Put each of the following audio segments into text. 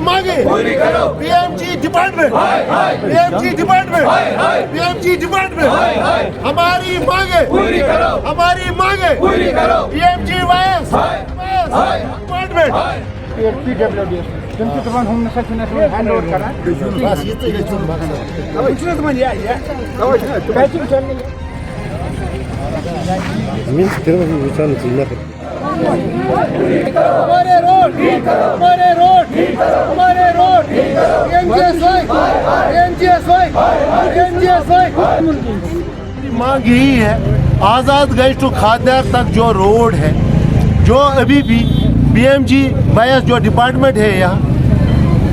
मांगे PMG department, PMG department, PMG department, हमारी मांगे हमारी मांगे पीएमजी वाइस डिपार्टमेंट। तुमची तुम्हाला होम मिनिस्टर हँड ओव्हर करा. हमारे रोड हमारे रोड हमारे रोड मांग यही है, आज़ाद गैस टू खादर तक जो रोड है, जो अभी भी पीएमजी वाइस जो डिपार्टमेंट है यहाँ,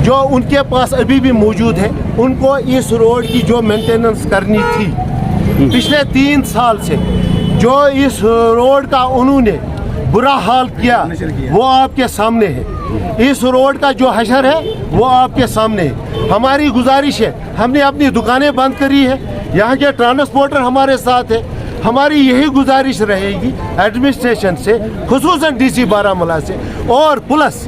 जो उनके पास अभी भी मौजूद है, उनको इस रोड की जो मेंटेनेंस करनी थी पिछले 3 साल से, जो इस रोड का उन्होंने बुरा हाल किया वो आपके सामने है। इस रोड का जो हशर है वो आपके सामने है। हमारी गुजारिश है, हमने अपनी दुकानें बंद करी है, यहाँ के ट्रांसपोर्टर हमारे साथ है। हमारी यही गुजारिश रहेगी एडमिनिस्ट्रेशन से, खुसूसन डीसी बारामूला से, और प्लस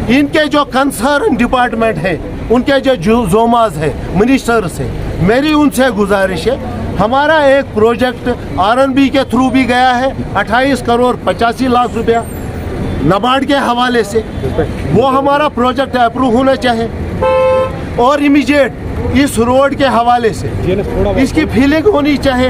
इनके जो कंसर्न डिपार्टमेंट है, उनके जो जोमाज है, मिनिस्टर्स है, मेरी उनसे गुजारिश है, हमारा एक प्रोजेक्ट आरएनबी के थ्रू भी गया है 28 करोड़ 85 लाख रुपया नाबार्ड के हवाले से, वो हमारा प्रोजेक्ट अप्रूव होना चाहिए। और इमीडिएट इस रोड के हवाले से इसकी फीलिंग होनी चाहिए,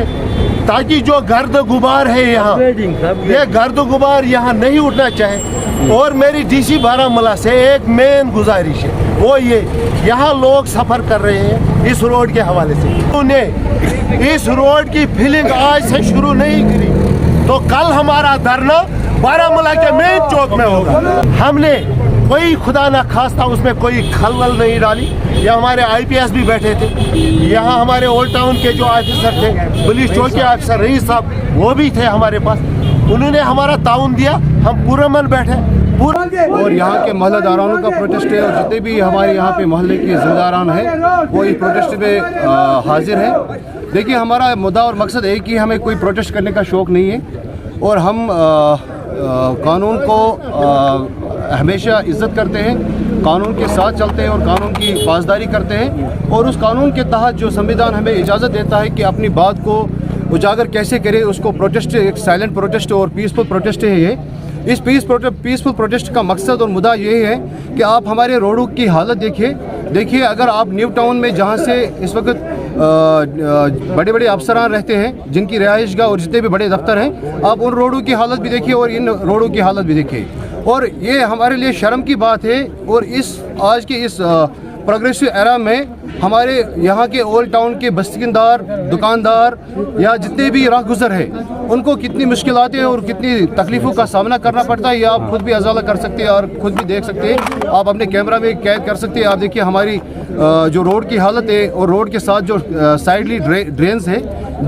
ताकि जो गर्द गुबार है यहाँ, ये गर्द गुबार यहाँ नहीं उठना चाहिए। और मेरी डीसी बारामूला से एक मेन गुजारिश है, वो ये यहाँ लोग सफ़र कर रहे हैं इस रोड के हवाले से, उन्हें इस रोड की फीलिंग आज से शुरू नहीं करी तो कल हमारा धरना बारामूला के मेन चौक में होगा। हमने कोई खुदा ना खास्ता उसमें कोई खलबल नहीं डाली। यहाँ हमारे आईपीएस भी बैठे थे, यहाँ हमारे ओल्ड टाउन के जो ऑफिसर थे, पुलिस चौकी ऑफिसर रईस साहब, वो भी थे हमारे पास, उन्होंने हमारा ताउन दिया, हम पूरा मन बैठे। और यहाँ के मोहल्लेदारानों का प्रोटेस्ट है, और जितने भी हमारे यहाँ पे मोहल्ले के ज़िम्मेदारान हैं वो इस प्रोटेस्ट में हाजिर हैं। देखिए, हमारा मुद्दा और मकसद है कि हमें कोई प्रोटेस्ट करने का शौक़ नहीं है, और हम कानून को हमेशा इज़्ज़त करते हैं, कानून के साथ चलते हैं और कानून की पासदारी करते हैं। और उस कानून के तहत जो संविधान हमें इजाज़त देता है कि अपनी बात को उजागर कैसे करें, उसको प्रोटेस्ट, एक साइलेंट प्रोटेस्ट और पीसफुल प्रोटेस्ट है ये। इस पीसफुल प्रोटेस्ट का मकसद और मुद्दा ये है कि आप हमारे रोडों की हालत देखिए। अगर आप न्यू टाउन में, जहाँ से इस वक्त बड़े बड़े अफसरान रहते हैं, जिनकी रिहाइशगाह और जितने भी बड़े दफ्तर हैं, आप उन रोडों की हालत भी देखिए और इन रोडों की हालत भी देखिए। और ये हमारे लिए शर्म की बात है। और आज के इस प्रोग्रेसिव एरा में हमारे यहाँ के ओल्ड टाउन के बस्तिनदार, दुकानदार या जितने भी राह गुजर हैं, उनको कितनी मुश्किलातें और कितनी तकलीफ़ों का सामना करना पड़ता है, ये आप खुद भी अजाला कर सकते हैं और खुद भी देख सकते हैं। आप अपने कैमरा में कैद कर सकते हैं। आप देखिए हमारी जो रोड की हालत है, और रोड के साथ जो साइडली ड्रेन्स है,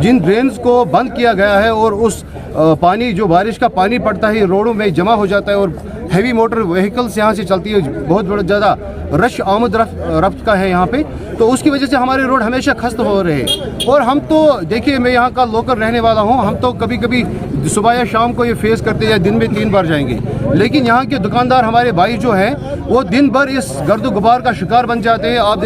जिन ड्रेन्स को बंद किया गया है, और उस पानी, जो बारिश का पानी पड़ता है, रोडों में जमा हो जाता है, और हैवी मोटर व्हीकल्स यहाँ से चलती है, बहुत ज़्यादा रश आमद रफ्त का है यहाँ पे, तो उसकी वजह से हमारे रोड हमेशा खस्त हो रहे हैं। और हम तो देखिए, मैं यहाँ का लोकल रहने वाला हूँ, हम तो कभी कभी सुबह या शाम को ये फेस करते हैं, या दिन में 3 बार जाएंगे, लेकिन यहाँ के दुकानदार हमारे भाई जो हैं, वो दिन भर इस गर्द गुबार का शिकार बन जाते हैं। आप